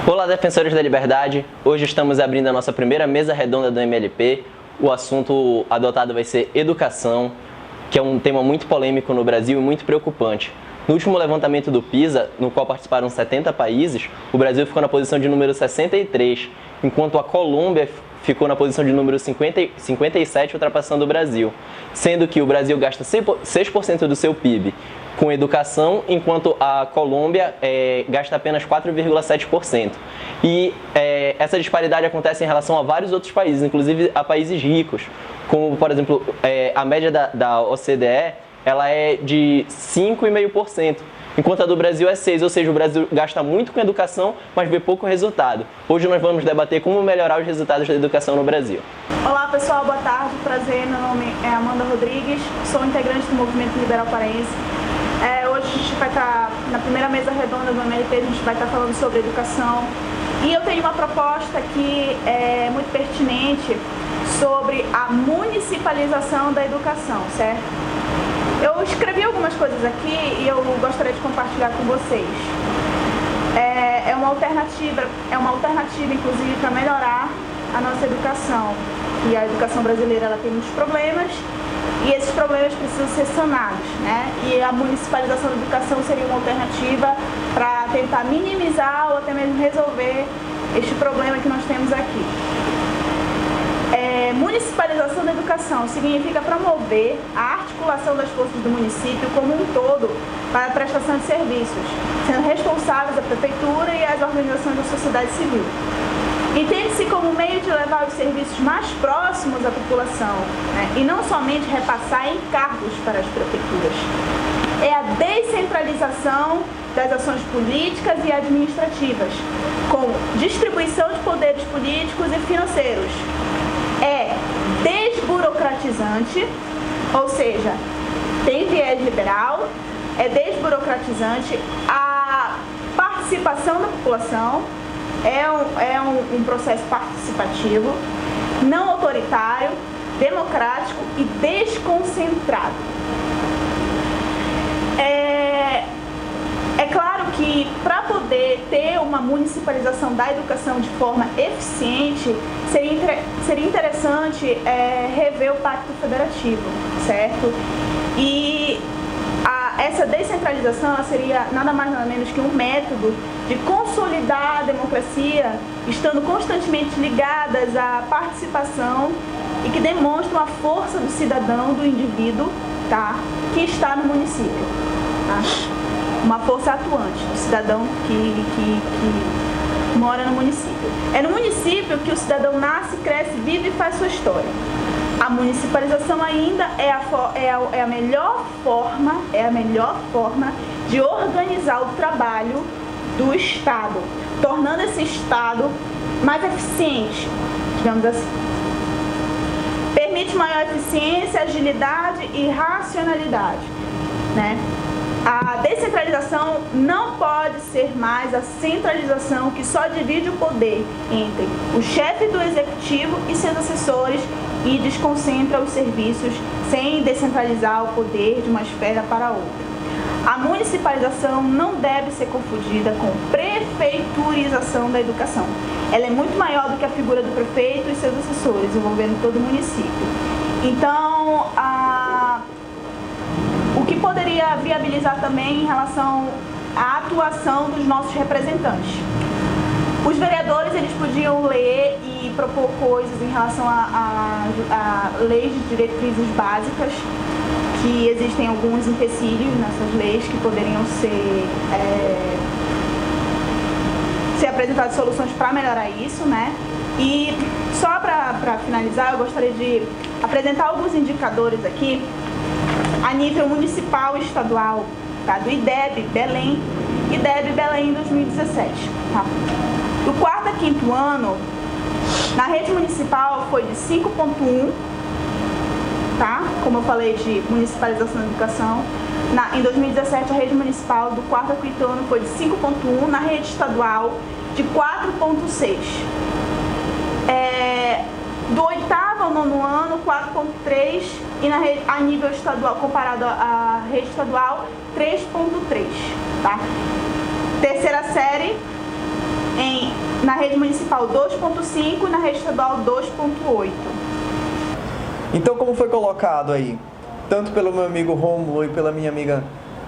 Olá, defensores da liberdade! Hoje estamos abrindo a nossa primeira mesa redonda do MLP. O assunto adotado vai ser educação, que é um tema muito polêmico no Brasil e muito preocupante. No último levantamento do PISA, no qual participaram 70 países, o Brasil ficou na posição de número 63, enquanto a Colômbia ficou na posição de número 57, ultrapassando o Brasil, sendo que o Brasil gasta 6% do seu PIB com educação, enquanto a Colômbia gasta apenas 4,7%. E essa disparidade acontece em relação a vários outros países, inclusive a países ricos, como, por exemplo, a média da OCDE ela é de 5,5%, enquanto a do Brasil é 6%, ou seja, o Brasil gasta muito com educação, mas vê pouco resultado. Hoje nós vamos debater como melhorar os resultados da educação no Brasil. Olá pessoal, boa tarde, prazer, meu nome é Amanda Rodrigues, sou integrante do Movimento Liberal Paraense. Hoje a gente vai estar na primeira mesa redonda do MLP, a gente vai estar falando sobre educação. E eu tenho uma proposta que é muito pertinente sobre a municipalização da educação, certo? Eu escrevi algumas coisas aqui e eu gostaria de compartilhar com vocês. É uma alternativa inclusive para melhorar a nossa educação. E a educação brasileira ela tem muitos problemas e esses problemas precisam ser sanados, né? E a municipalização da educação seria uma alternativa para tentar minimizar ou até mesmo resolver este problema que nós temos aqui. Municipalização da educação significa promover a articulação das forças do município como um todo para a prestação de serviços, sendo responsáveis a prefeitura e as organizações da sociedade civil. Entende-se como meio de levar os serviços mais próximos à população, né? E não somente repassar encargos para as prefeituras. É a descentralização das ações políticas e administrativas, com distribuição de poderes políticos e financeiros. É desburocratizante, ou seja, tem viés liberal, é desburocratizante, a participação da população é um processo participativo, não autoritário, democrático e desconcentrado. É claro que para poder ter uma municipalização da educação de forma eficiente, seria interessante rever o Pacto Federativo, certo? E essa descentralização ela seria nada mais nada menos que um método de consolidar a democracia, estando constantemente ligadas à participação e que demonstram a força do cidadão, do indivíduo, tá? Que está no município. Tá? Uma força atuante do cidadão que mora no município. É no município que o cidadão nasce, cresce, vive e faz sua história. A municipalização ainda é a melhor forma de organizar o trabalho do Estado, tornando esse Estado mais eficiente, digamos assim. Permite maior eficiência, agilidade e racionalidade, né? A descentralização não pode ser mais a centralização que só divide o poder entre o chefe do executivo e seus assessores e desconcentra os serviços sem descentralizar o poder de uma esfera para outra. A municipalização não deve ser confundida com prefeiturização da educação. Ela é muito maior do que a figura do prefeito e seus assessores, envolvendo todo o município. Então, o que poderia viabilizar também em relação à atuação dos nossos representantes? Os vereadores eles podiam ler e propor coisas em relação a leis de diretrizes básicas, que existem alguns empecilhos nessas leis que poderiam ser apresentadas soluções para melhorar isso, né? E só para finalizar, eu gostaria de apresentar alguns indicadores aqui a nível municipal e estadual, tá? Do IDEB Belém 2017. Tá? Do quarto a quinto ano, na rede municipal foi de 5,1, tá? Como eu falei de municipalização da educação. Em 2017, a rede municipal do quarto a quinto ano foi de 5,1, na rede estadual de 4,6. Do oitavo ao nono ano, 4,3 e a nível estadual, comparado à rede estadual, 3,3, tá? Terceira série, em Na rede municipal 2,5 e na rede estadual 2,8. Então, como foi colocado aí, tanto pelo meu amigo Rômulo e pela minha amiga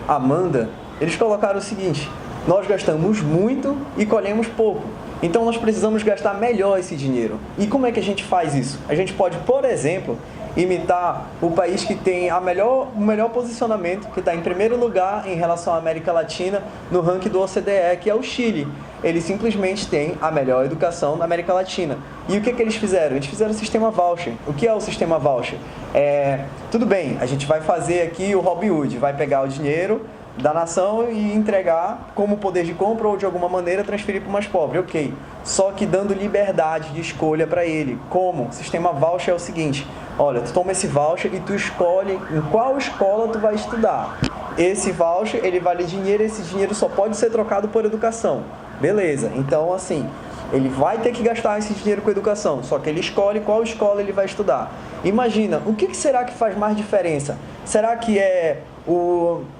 Amanda, eles colocaram o seguinte: nós gastamos muito e colhemos pouco. Então, nós precisamos gastar melhor esse dinheiro. E como é que a gente faz isso? A gente pode, por exemplo, imitar o país que tem o melhor posicionamento, que está em primeiro lugar em relação à América Latina no ranking do OCDE, que é o Chile. Eles simplesmente têm a melhor educação na América Latina. E o que eles fizeram? Eles fizeram o sistema voucher. O que é o sistema voucher? Tudo bem, a gente vai fazer aqui o Robin Hood, vai pegar o dinheiro da nação e entregar como poder de compra ou de alguma maneira transferir para o mais pobre, ok. Só que dando liberdade de escolha para ele. Como? O sistema voucher é o seguinte: olha, tu toma esse voucher e tu escolhe em qual escola tu vai estudar. Esse voucher, ele vale dinheiro, esse dinheiro só pode ser trocado por educação. Beleza, então assim, ele vai ter que gastar esse dinheiro com educação, só que ele escolhe qual escola ele vai estudar. Imagina, o que será que faz mais diferença? Será que é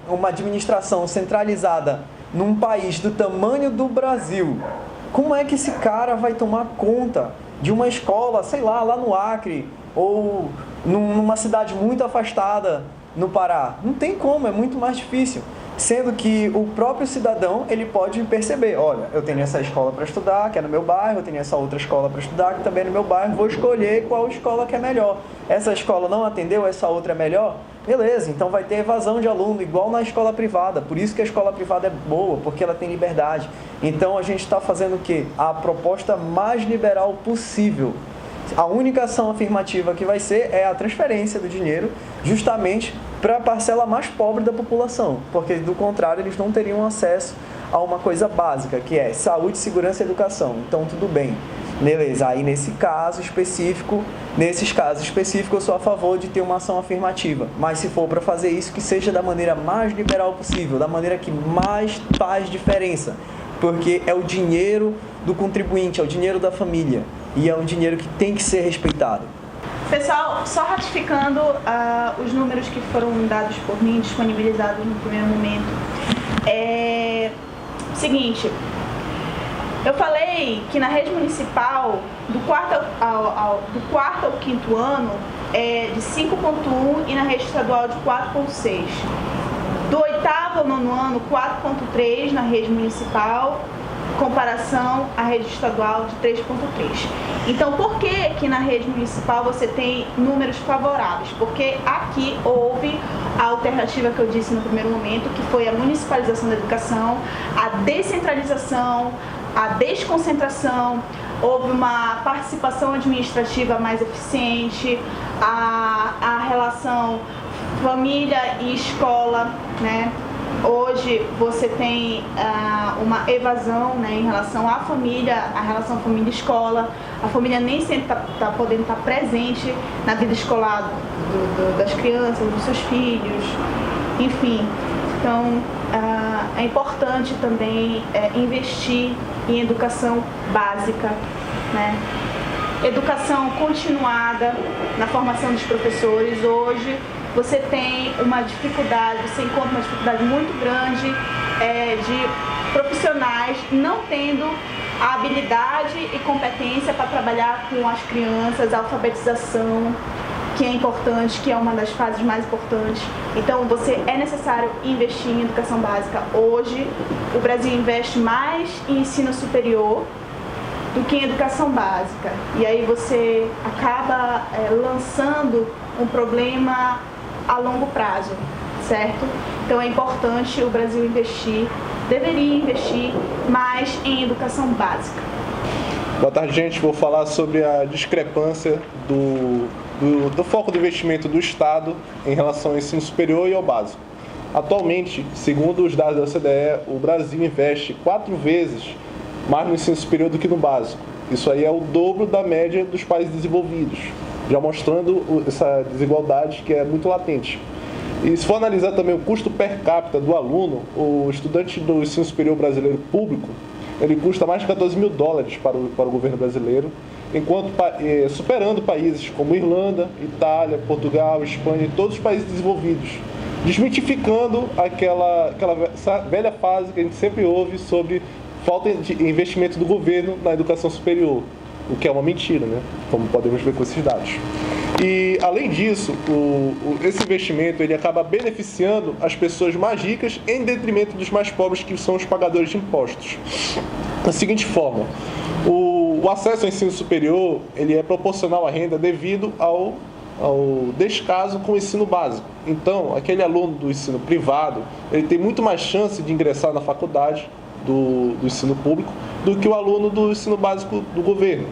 uma administração centralizada num país do tamanho do Brasil? Como é que esse cara vai tomar conta de uma escola, sei lá no Acre, ou numa cidade muito afastada no Pará? Não tem como, é muito mais difícil. Sendo que o próprio cidadão, ele pode perceber: olha, eu tenho essa escola para estudar, que é no meu bairro, eu tenho essa outra escola para estudar, que também é no meu bairro, vou escolher qual escola que é melhor. Essa escola não atendeu, essa outra é melhor? Beleza, então vai ter evasão de aluno, igual na escola privada. Por isso que a escola privada é boa, porque ela tem liberdade. Então a gente está fazendo o quê? A proposta mais liberal possível. A única ação afirmativa que vai ser é a transferência do dinheiro justamente para a parcela mais pobre da população, porque do contrário eles não teriam acesso a uma coisa básica, que é saúde, segurança e educação. Então tudo bem, beleza, aí nesses casos específicos eu sou a favor de ter uma ação afirmativa, mas se for para fazer isso, que seja da maneira mais liberal possível, da maneira que mais faz diferença, porque é o dinheiro do contribuinte, é o dinheiro da família, e é um dinheiro que tem que ser respeitado. Pessoal, só ratificando os números que foram dados por mim, disponibilizados no primeiro momento. Seguinte, eu falei que na rede municipal, do quarto ao quinto ano, é de 5,1 e na rede estadual de 4,6. Do oitavo ao nono ano, 4,3 na rede municipal, comparação à rede estadual de 3,3. Então, por que na rede municipal você tem números favoráveis? Porque aqui houve a alternativa que eu disse no primeiro momento, que foi a municipalização da educação, a descentralização, a desconcentração, houve uma participação administrativa mais eficiente, a relação família e escola, né? Hoje você tem uma evasão, né, em relação à família, a relação família-escola. A família nem sempre está podendo estar presente na vida escolar das crianças, dos seus filhos, enfim. Então, é importante também investir em educação básica, né? Educação continuada na formação dos professores. Hoje você tem uma dificuldade, você encontra uma dificuldade muito grande de profissionais não tendo a habilidade e competência para trabalhar com as crianças, a alfabetização, que é importante, que é uma das fases mais importantes. Então, é necessário investir em educação básica. Hoje, o Brasil investe mais em ensino superior do que em educação básica. E aí você acaba lançando um problema a longo prazo, certo? Então é importante o Brasil deveria investir mais em educação básica. Boa tarde, gente. Vou falar sobre a discrepância do foco do investimento do Estado em relação ao ensino superior e ao básico. Atualmente, segundo os dados da OCDE, o Brasil investe 4 vezes mais no ensino superior do que no básico. Isso aí é o dobro da média dos países desenvolvidos, já mostrando essa desigualdade que é muito latente. E se for analisar também o custo per capita do aluno, o estudante do ensino superior brasileiro público, ele custa mais de $14.000 para o governo brasileiro, enquanto superando países como Irlanda, Itália, Portugal, Espanha e todos os países desenvolvidos, desmitificando essa velha fase que a gente sempre ouve sobre falta de investimento do governo na educação superior, o que é uma mentira, né? Como podemos ver com esses dados. E, além disso, esse investimento ele acaba beneficiando as pessoas mais ricas em detrimento dos mais pobres, que são os pagadores de impostos. Da seguinte forma, o acesso ao ensino superior ele é proporcional à renda devido ao descaso com o ensino básico. Então, aquele aluno do ensino privado, ele tem muito mais chance de ingressar na faculdade do ensino público do que o aluno do ensino básico do governo.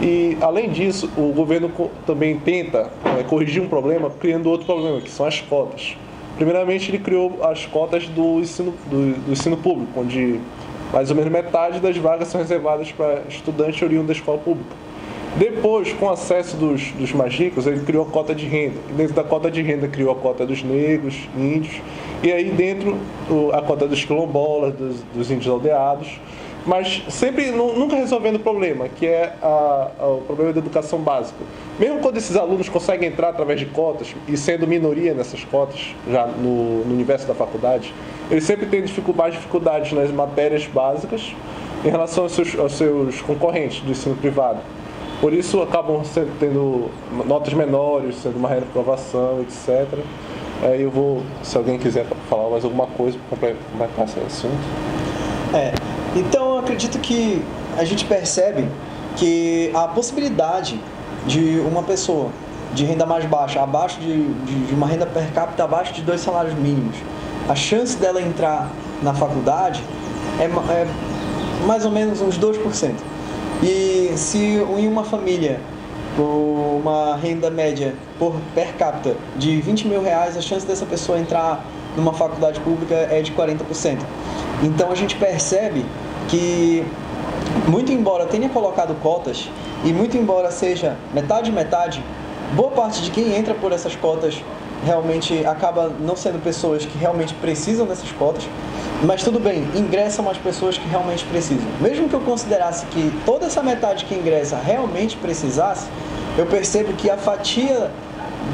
E, além disso, o governo também tenta corrigir um problema, criando outro problema, que são as cotas. Primeiramente, ele criou as cotas do ensino público, onde mais ou menos metade das vagas são reservadas para estudantes oriundos da escola pública. Depois, com o acesso dos mais ricos, ele criou a cota de renda. E dentro da cota de renda, criou a cota dos negros, índios, e aí dentro a cota dos quilombolas, dos índios aldeados, mas sempre, nunca resolvendo o problema, que é o problema da educação básica. Mesmo quando esses alunos conseguem entrar através de cotas, e sendo minoria nessas cotas, já no universo da faculdade, eles sempre têm mais dificuldades nas matérias básicas em relação aos seus concorrentes do ensino privado. Por isso, acabam tendo notas menores, sendo uma reprovação, etc. Aí eu vou, se alguém quiser falar mais alguma coisa para completar esse assunto. Então, eu acredito que a gente percebe que a possibilidade de uma pessoa de renda mais baixa, abaixo de uma renda per capita abaixo de 2 salários mínimos, a chance dela entrar na faculdade é mais ou menos uns 2%. E se em uma família com uma renda média per capita de R$20 mil, a chance dessa pessoa entrar numa faculdade pública é de 40%. Então a gente percebe que, muito embora tenha colocado cotas, e muito embora seja metade, boa parte de quem entra por essas cotas realmente acaba não sendo pessoas que realmente precisam dessas cotas, mas tudo bem, ingressam as pessoas que realmente precisam. Mesmo que eu considerasse que toda essa metade que ingressa realmente precisasse, eu percebo que a fatia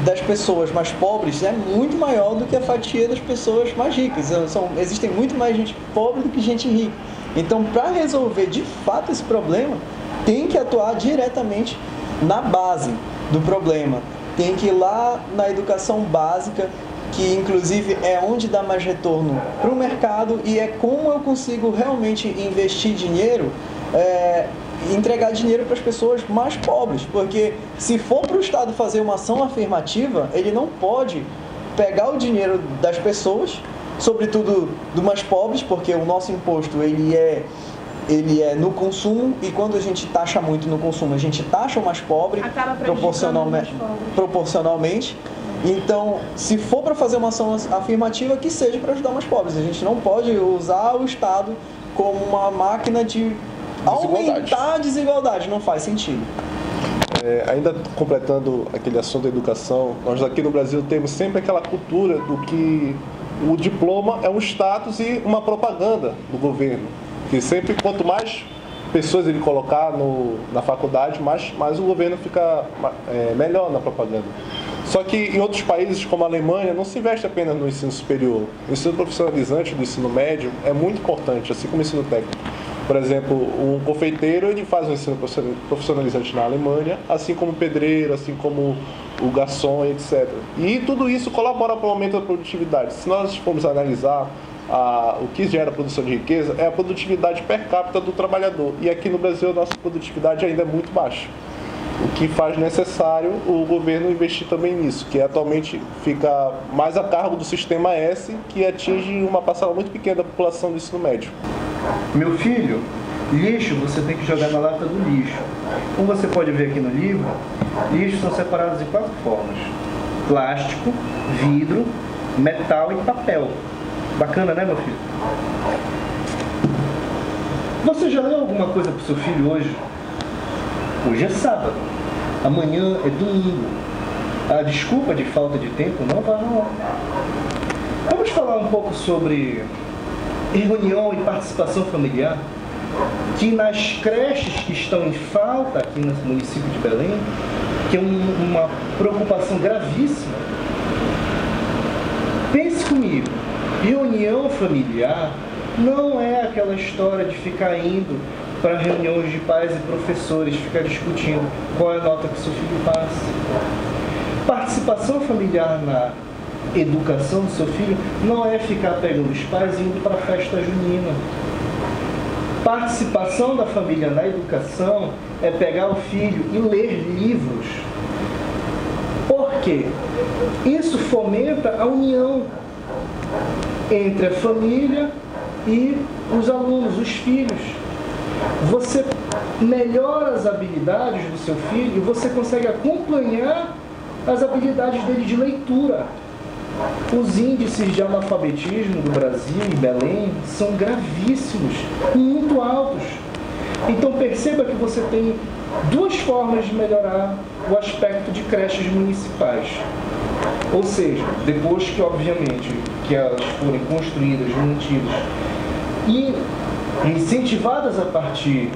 das pessoas mais pobres é muito maior do que a fatia das pessoas mais ricas. Existem muito mais gente pobre do que gente rica. Então, para resolver de fato esse problema, tem que atuar diretamente na base do problema. Tem que ir lá na educação básica, que inclusive é onde dá mais retorno para o mercado e é como eu consigo realmente investir dinheiro, entregar dinheiro para as pessoas mais pobres, porque se for para o Estado fazer uma ação afirmativa, ele não pode pegar o dinheiro das pessoas, sobretudo dos mais pobres, porque o nosso imposto ele é no consumo, e quando a gente taxa muito no consumo, a gente taxa o mais pobre proporcionalmente. Então, se for para fazer uma ação afirmativa, que seja para ajudar os mais pobres. A gente não pode usar o Estado como uma máquina de aumentar a desigualdade, não faz sentido. Ainda completando aquele assunto da educação, nós aqui no Brasil temos sempre aquela cultura do que o diploma é um status e uma propaganda do governo. Que sempre, quanto mais pessoas ele colocar na faculdade, mais o governo fica melhor na propaganda. Só que em outros países, como a Alemanha, não se investe apenas no ensino superior. O ensino profissionalizante do ensino médio é muito importante, assim como o ensino técnico. Por exemplo, um confeiteiro ele faz um ensino profissionalizante na Alemanha, assim como o pedreiro, assim como o garçom, etc. E tudo isso colabora para o aumento da produtividade. Se nós formos analisar o que gera a produção de riqueza, é a produtividade per capita do trabalhador. E aqui no Brasil a nossa produtividade ainda é muito baixa. O que faz necessário o governo investir também nisso, que atualmente fica mais a cargo do Sistema S, que atinge uma parcela muito pequena da população do ensino médio. Meu filho, lixo você tem que jogar na lata do lixo. Como você pode ver aqui no livro, lixos são separados em 4 formas: plástico, vidro, metal e papel. Bacana, né, meu filho? Você já leu alguma coisa para o seu filho hoje? Hoje é sábado, amanhã é domingo. A desculpa de falta de tempo não vai rolar. Vamos falar um pouco sobre reunião e participação familiar, que nas creches que estão em falta aqui no município de Belém, que é uma preocupação gravíssima. Pense comigo, reunião familiar não é aquela história de ficar indo para reuniões de pais e professores, ficar discutindo qual é a nota que o seu filho passa. Participação familiar na educação do seu filho não é ficar pegando os pais e indo para a festa junina. Participação da família na educação é pegar o filho e ler livros. Por quê? Isso fomenta a união entre a família e os alunos, os filhos. Você melhora as habilidades do seu filho e você consegue acompanhar as habilidades dele de leitura. Os índices de analfabetismo do Brasil e Belém são gravíssimos, muito altos. Então perceba que você tem duas formas de melhorar o aspecto de creches municipais. Ou seja, depois que, obviamente, que elas forem construídas, mantidas e incentivadas a partir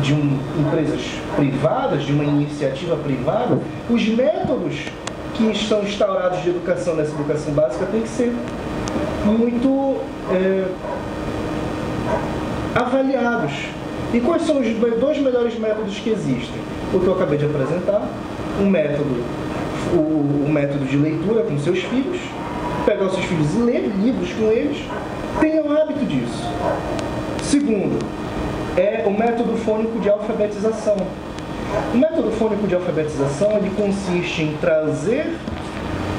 de empresas privadas, de uma iniciativa privada, os métodos que estão instaurados de educação nessa educação básica têm que ser muito avaliados. E quais são os dois melhores métodos que existem? O que eu acabei de apresentar, o método de leitura com seus filhos, pegar os seus filhos e ler livros com eles, tenham o hábito disso. Segundo, é o método fônico de alfabetização. O método fônico de alfabetização ele consiste em trazer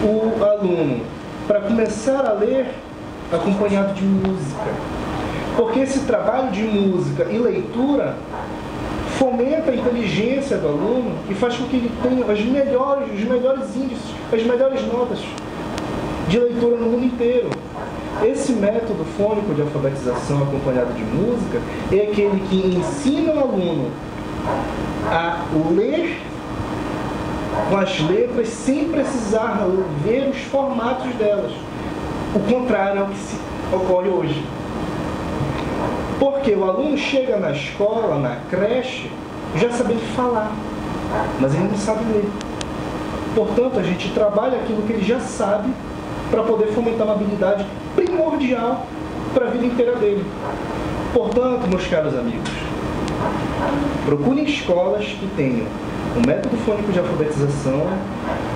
o aluno para começar a ler acompanhado de música. Porque esse trabalho de música e leitura fomenta a inteligência do aluno e faz com que ele tenha os melhores índices, as melhores notas de leitura no mundo inteiro. Esse método fônico de alfabetização acompanhado de música é aquele que ensina o aluno a ler com as letras sem precisar ver os formatos delas. O contrário é o que ocorre hoje. Porque o aluno chega na escola, na creche, já sabendo falar, mas ele não sabe ler. Portanto, a gente trabalha aquilo que ele já sabe para poder fomentar uma habilidade primordial para a vida inteira dele. Portanto, meus caros amigos, procurem escolas que tenham o método fônico de alfabetização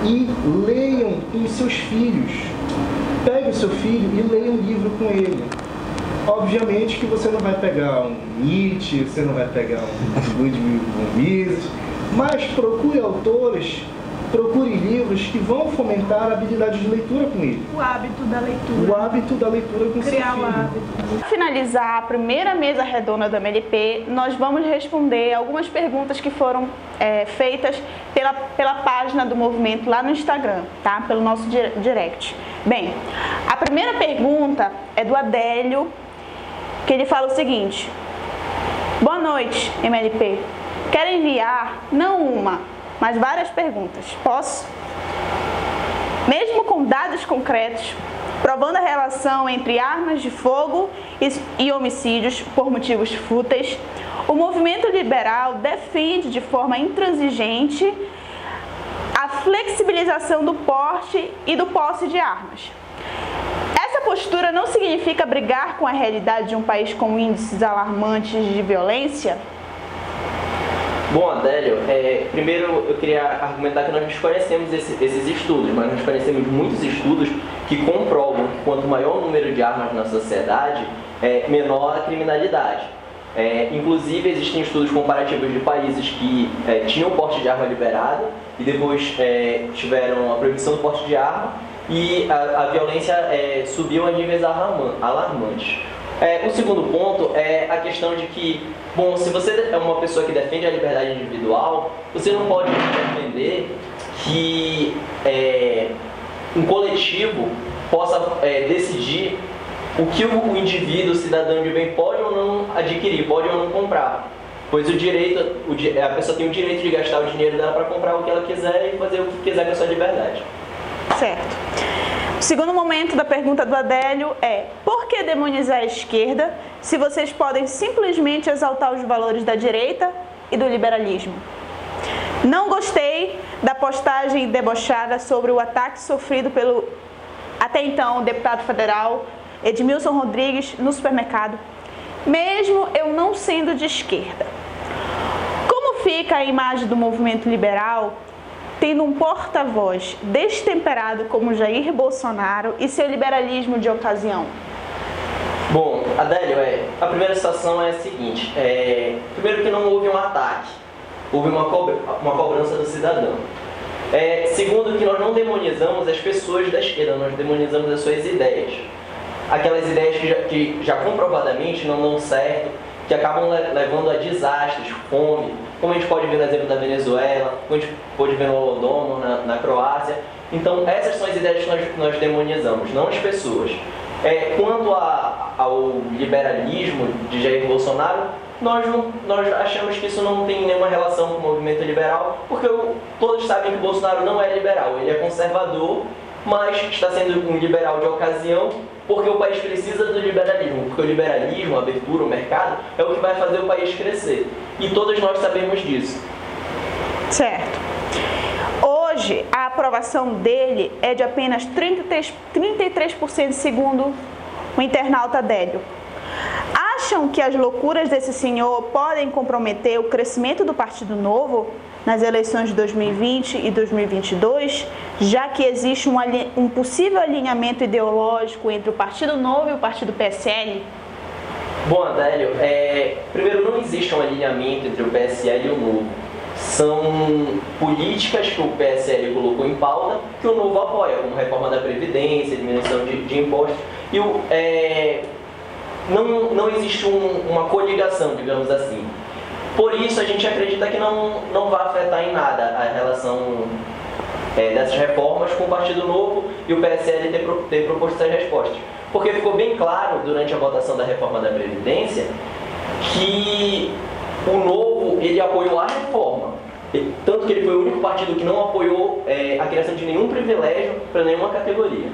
e leiam com os seus filhos. Pegue o seu filho e leia um livro com ele. Obviamente que você não vai pegar um Nietzsche, você não vai pegar um Ludwig von Mises, mas procure autores, procure livros que vão fomentar a habilidade de leitura com ele. O hábito da leitura. O hábito da leitura com seu filho. Criar o hábito. Para finalizar a primeira mesa redonda do MLP, nós vamos responder algumas perguntas que foram feitas pela página do movimento lá no Instagram, tá? Pelo nosso direct. Bem, a primeira pergunta é do Adélio, que ele fala o seguinte: boa noite, MLP. Quero enviar, não uma, mas várias perguntas. Posso? Mesmo com dados concretos, provando a relação entre armas de fogo e homicídios por motivos fúteis, o movimento liberal defende de forma intransigente a flexibilização do porte e do posse de armas. Essa postura não significa brigar com a realidade de um país com índices alarmantes de violência? Bom, Adélio, primeiro eu queria argumentar que nós desconhecemos esses estudos, mas nós conhecemos muitos estudos que comprovam que quanto maior o número de armas na sociedade, menor a criminalidade. Inclusive, existem estudos comparativos de países que tinham porte de arma liberado e depois tiveram a proibição do porte de arma e a violência subiu a níveis alarmantes. O segundo ponto é a questão de que, bom, se você é uma pessoa que defende a liberdade individual, você não pode defender que um coletivo possa decidir o que o indivíduo, o cidadão de bem, pode ou não adquirir, pode ou não comprar. Pois a pessoa tem o direito de gastar o dinheiro dela para comprar o que ela quiser e fazer o que quiser com a sua liberdade. Certo. O segundo momento da pergunta do Adélio é: por que demonizar a esquerda se vocês podem simplesmente exaltar os valores da direita e do liberalismo? Não gostei da postagem debochada sobre o ataque sofrido pelo, até então, deputado federal Edmilson Rodrigues, no supermercado, mesmo eu não sendo de esquerda. Como fica a imagem do movimento liberal tendo um porta-voz destemperado como Jair Bolsonaro e seu liberalismo de ocasião? Bom, Adélio, a primeira situação é a seguinte, primeiro que não houve um ataque, houve uma cobrança do cidadão. Segundo que nós não demonizamos as pessoas da esquerda, nós demonizamos as suas ideias. Aquelas ideias que já comprovadamente não dão certo, que acabam levando a desastres, fome, como a gente pode ver no exemplo da Venezuela, como a gente pode ver no Holodomor, na Croácia. Então, essas são as ideias que nós demonizamos, não as pessoas. Quanto ao liberalismo de Jair Bolsonaro, nós achamos que isso não tem nenhuma relação com o movimento liberal, porque todos sabem que o Bolsonaro não é liberal, ele é conservador, mas está sendo um liberal de ocasião, porque o país precisa do liberalismo, porque o liberalismo, a abertura, o mercado, é o que vai fazer o país crescer. E todos nós sabemos disso. Certo. Hoje, a aprovação dele é de apenas 33%, segundo o internauta Adélio. Acham que as loucuras desse senhor podem comprometer o crescimento do Partido Novo nas eleições de 2020 e 2022, já que existe um possível alinhamento ideológico entre o Partido Novo e o Partido PSL? Bom, Adélio, primeiro, não existe um alinhamento entre o PSL e o Novo. São políticas que o PSL colocou em pauta que o Novo apoia, como reforma da Previdência, diminuição de impostos. E não existe uma coligação, digamos assim. Por isso, a gente acredita que não vai afetar em nada a relação dessas reformas com o Partido Novo e o PSL ter proposto essas respostas. Porque ficou bem claro, durante a votação da reforma da Previdência, que o Novo ele apoiou a reforma. Tanto que ele foi o único partido que não apoiou a criação de nenhum privilégio para nenhuma categoria.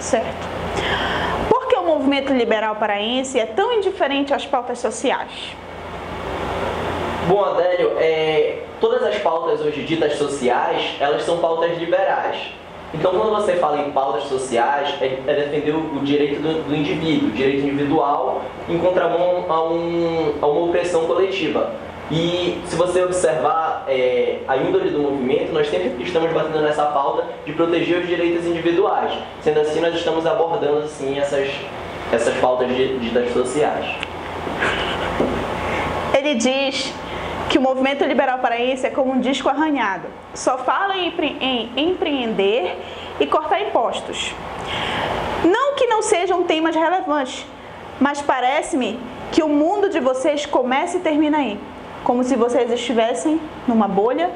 Certo. Por que o movimento liberal paraense é tão indiferente às pautas sociais? Bom, Adélio, todas as pautas hoje ditas sociais, elas são pautas liberais. Então, quando você fala em pautas sociais, é defender o direito do indivíduo, o direito individual, em contramão a uma opressão coletiva. E se você observar a índole do movimento, nós sempre estamos batendo nessa pauta de proteger os direitos individuais. Sendo assim, nós estamos abordando sim, essas pautas ditas sociais. Ele diz que o movimento liberal paraense é como um disco arranhado. Só fala em empreender e cortar impostos. Não que não sejam temas relevantes, mas parece-me que o mundo de vocês começa e termina aí. Como se vocês estivessem numa bolha.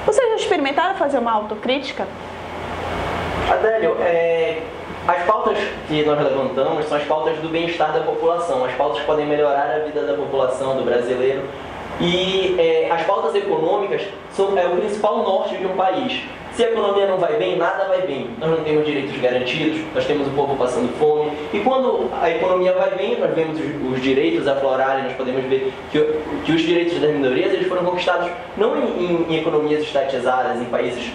Vocês já experimentaram fazer uma autocrítica? Adélio, as pautas que nós levantamos são as pautas do bem-estar da população, as pautas que podem melhorar a vida da população, do brasileiro. E as pautas econômicas é o principal norte de um país. Se a economia não vai bem, nada vai bem. Nós não temos direitos garantidos, nós temos o povo passando fome. E quando a economia vai bem, nós vemos os direitos aflorarem, nós podemos ver que os direitos das minorias eles foram conquistados não em economias estatizadas, em países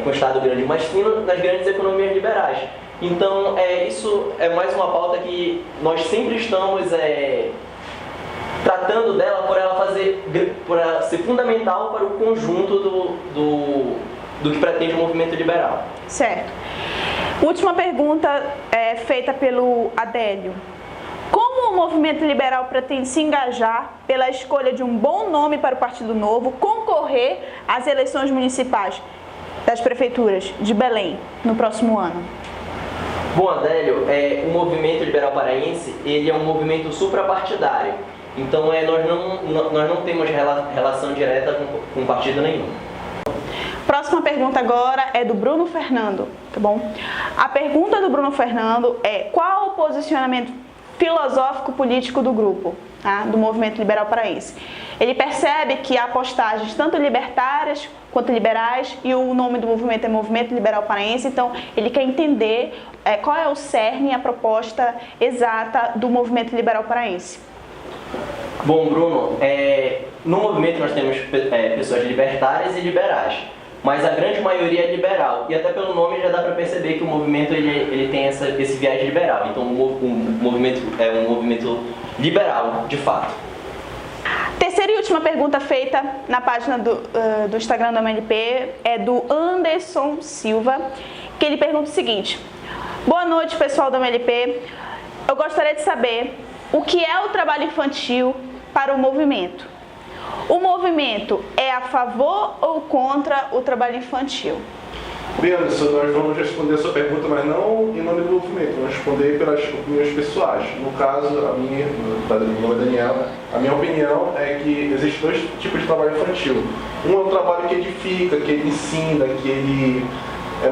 com Estado grande, mas sim nas grandes economias liberais. Então, isso é mais uma pauta que nós sempre estamos tratando dela por ela ser fundamental para o conjunto do que pretende o movimento liberal. Certo. Última pergunta feita pelo Adélio. Como o movimento liberal pretende se engajar pela escolha de um bom nome para o Partido Novo concorrer às eleições municipais das prefeituras de Belém no próximo ano? Bom, Adélio, o movimento liberal paraense ele é um movimento suprapartidário. Então, nós não temos relação direta com partido nenhum. Próxima pergunta agora é do Bruno Fernando, tá bom? A pergunta do Bruno Fernando é: qual o posicionamento filosófico político do grupo, tá? Do movimento liberal paraense? Ele percebe que há postagens tanto libertárias quanto liberais e o nome do movimento é Movimento Liberal Paraense, então ele quer entender qual é o cerne e a proposta exata do movimento liberal paraense. Bom, Bruno, no movimento nós temos pessoas libertárias e liberais. mas a grande maioria é liberal. E até pelo nome já dá para perceber que o movimento ele tem esse viés liberal. Então o movimento é um movimento liberal, de fato. Terceira e última pergunta feita na página do Instagram do MLP é do Anderson Silva, que ele pergunta o seguinte: boa noite, pessoal do MLP. Eu gostaria de saber o que é o trabalho infantil para o movimento. O movimento é a favor ou contra o trabalho infantil? Bem, Anderson, nós vamos responder a sua pergunta, mas não em nome do movimento, vamos responder pelas opiniões pessoais. No caso, meu nome é Daniela, a minha opinião é que existem dois tipos de trabalho infantil. Um é um trabalho que edifica, que ele ensina, que ele é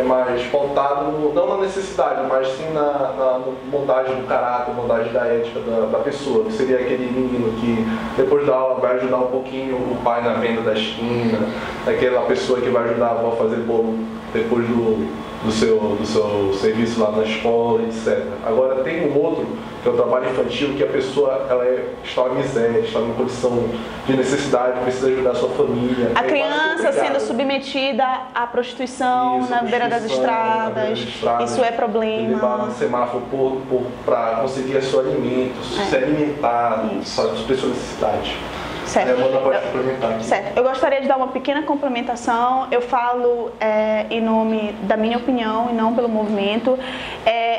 mais pautado, não na necessidade, mas sim na moldagem do caráter, moldagem da ética da pessoa, que seria aquele menino que depois da aula vai ajudar um pouquinho o pai na venda da esquina, aquela pessoa que vai ajudar a avó a fazer bolo depois do seu serviço lá na escola, etc. Agora tem um outro, que é o trabalho infantil, que a pessoa está em miséria, está numa condição de necessidade, precisa ajudar a sua família. A criança sendo submetida à prostituição na beira das estradas, isso é problema. Levar no semáforo para conseguir o seu alimento, se alimentar, sua necessidade. Certo. Pode complementar aqui. Certo. Eu gostaria de dar uma pequena complementação. Eu falo em nome da minha opinião e não pelo movimento.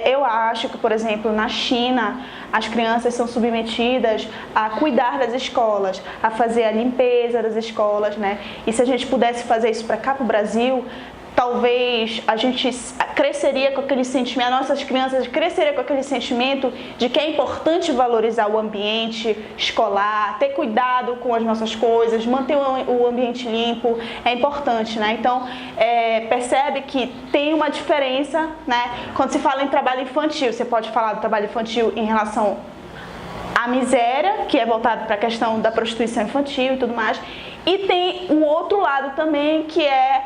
Eu acho que, por exemplo, na China, as crianças são submetidas a cuidar das escolas, a fazer a limpeza das escolas, né? E se a gente pudesse fazer isso para cá, para o Brasil, talvez a gente cresceria com aquele sentimento, as nossas crianças cresceriam com aquele sentimento de que é importante valorizar o ambiente escolar, ter cuidado com as nossas coisas, manter o ambiente limpo, é importante, né? Então, percebe que tem uma diferença, né? Quando se fala em trabalho infantil, você pode falar do trabalho infantil em relação à miséria, que é voltado para a questão da prostituição infantil e tudo mais, e tem o outro lado também, que é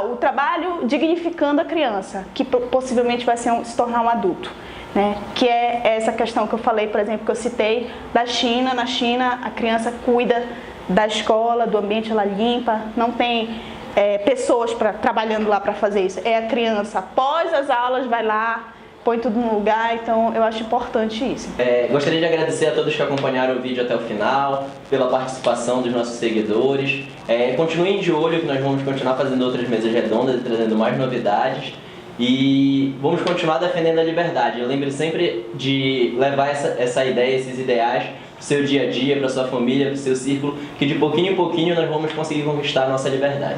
o trabalho dignificando a criança, que possivelmente vai se tornar um adulto, né? Que é essa questão que eu falei, por exemplo, que eu citei da China. Na China, a criança cuida da escola, do ambiente, ela limpa, não tem pessoas trabalhando lá para fazer isso. É a criança, após as aulas, vai lá, põe tudo no lugar, então eu acho importante isso. Gostaria de agradecer a todos que acompanharam o vídeo até o final, pela participação dos nossos seguidores. Continuem de olho que nós vamos continuar fazendo outras mesas redondas e trazendo mais novidades. E vamos continuar defendendo a liberdade. Eu lembro sempre de levar essa ideia, esses ideais para o seu dia a dia, para a sua família, para o seu círculo, que de pouquinho em pouquinho nós vamos conseguir conquistar a nossa liberdade.